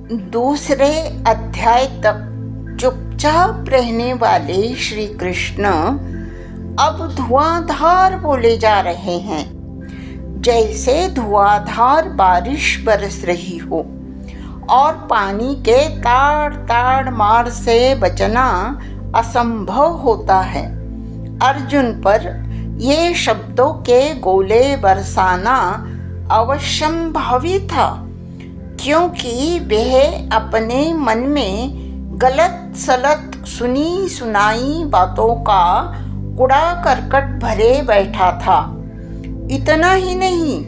दूसरे अध्याय तक चुपचाप रहने वाले श्री कृष्ण अब धुआंधार बोले जा रहे हैं, जैसे धुआंधार बारिश बरस रही हो और पानी के ताड़ ताड़ मार से बचना असंभव होता है। अर्जुन पर ये शब्दों के गोले बरसाना अवश्यंभावी था, क्योंकि वह अपने मन में गलत सलत सुनी सुनाई बातों का कूड़ा करकट भरे बैठा था। इतना ही नहीं,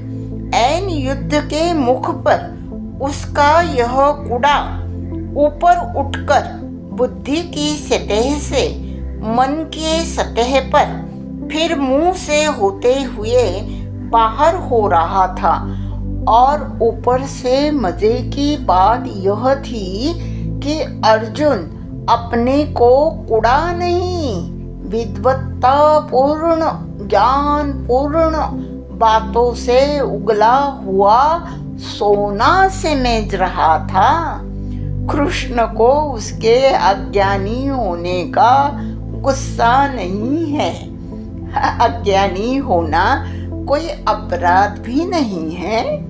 ऐन युद्ध के मुख पर उसका यह कूड़ा ऊपर उठकर बुद्धि की सतह से मन के सतह पर फिर मुंह से होते हुए बाहर हो रहा था। और ऊपर से मजे की बात यह थी कि अर्जुन अपने को कूड़ा नहीं, विद्वत्ता पूर्ण ज्ञान पूर्ण बातों से उगला हुआ सोना समझ रहा था। कृष्ण को उसके अज्ञानी होने का गुस्सा नहीं है। अज्ञानी होना कोई अपराध भी नहीं है,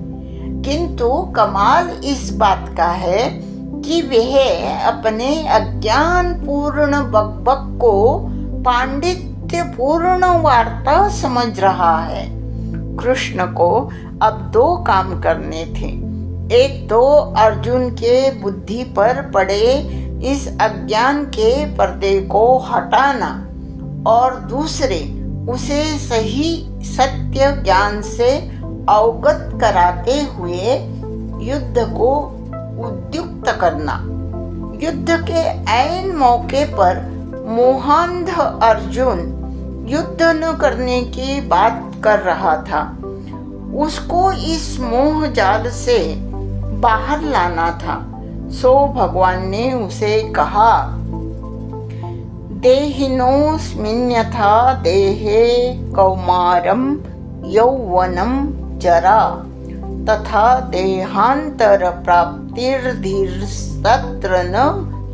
किंतु कमाल इस बात का है कि वह अपने अज्ञान पूर्ण बकबक को पांडित्य पूर्ण वार्ता समझ रहा है। कृष्ण को अब दो काम करने थे। एक तो अर्जुन के बुद्धि पर पड़े इस अज्ञान के पर्दे को हटाना, और दूसरे उसे सही सत्य ज्ञान से अवगत कराते हुए युद्ध को उद्युक्त करना। युद्ध के ऐन मौके पर मोहांध अर्जुन युद्ध न करने की बात कर रहा था। उसको इस मोह जाल से बाहर लाना था। सो भगवान ने उसे कहा, देहिनोऽस्मिन्यथा देहे कौमारं यौवनं जरा तथा देहांतर प्राप्तिर्धीर्स्तत्र न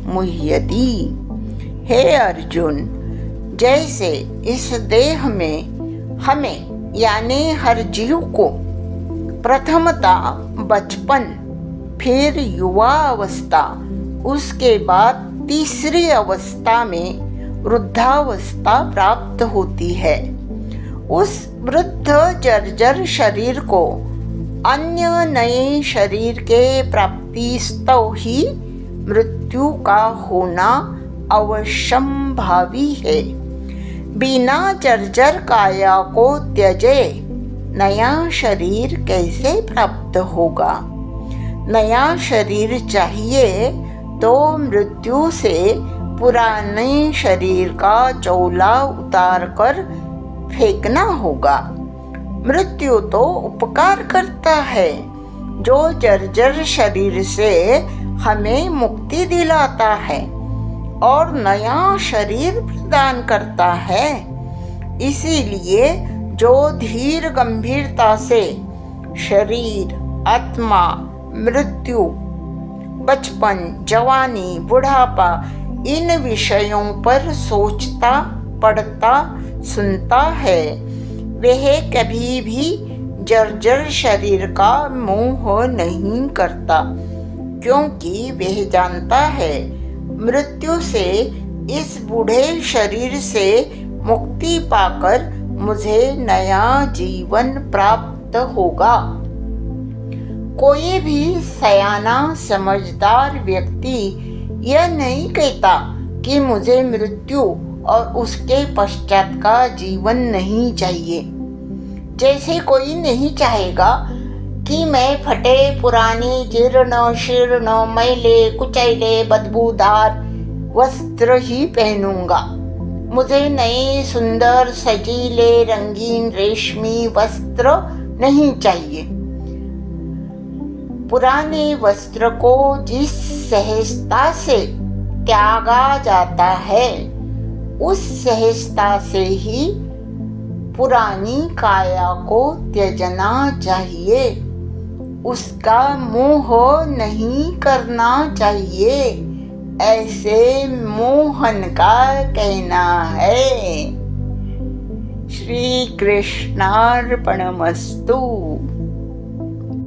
मुह्यति। हे अर्जुन, जैसे इस देह में हमें यानी हर जीव को प्रथमता बचपन, फिर युवा अवस्था, उसके बाद तीसरी अवस्था में वृद्धावस्था प्राप्त होती है। उस वृद्ध जर्जर शरीर को अन्य नए शरीर के प्राप्तिस्तव ही मृत्यु का होना अवश्यंभावी है। बिना जर्जर काया को त्यजे नया शरीर कैसे प्राप्त होगा? नया शरीर चाहिए तो मृत्यु से पुराने शरीर का चोला उतार कर फेंकना होगा। मृत्यु तो उपकार करता है, जो जर्जर शरीर से हमें मुक्ति दिलाता है और नया शरीर प्रदान करता है। इसीलिए जो धीर गंभीरता से शरीर, आत्मा, मृत्यु, बचपन, जवानी, बुढ़ापा इन विषयों पर सोचता, पढ़ता, सुनता है, वह कभी भी जर्जर शरीर का मोह नहीं करता, क्योंकि वह जानता है मृत्यु से इस बूढ़े शरीर से मुक्ति पाकर मुझे नया जीवन प्राप्त होगा। कोई भी सयाना समझदार व्यक्ति यह नहीं कहता कि मुझे मृत्यु और उसके पश्चात का जीवन नहीं चाहिए। जैसे कोई नहीं चाहेगा कि मैं फटे पुराने जीर्ण शीर्ण मैले कुचैले बदबूदार वस्त्र ही पहनूंगा। मुझे नए सुंदर सजीले रंगीन रेशमी वस्त्र नहीं चाहिए। पुराने वस्त्र को जिस सहजता से त्यागा जाता है, उस सहजता से ही पुरानी काया को त्यजना चाहिए। उसका मोह नहीं करना चाहिए, ऐसे मोहन का कहना है। श्री कृष्णार्पणमस्तु।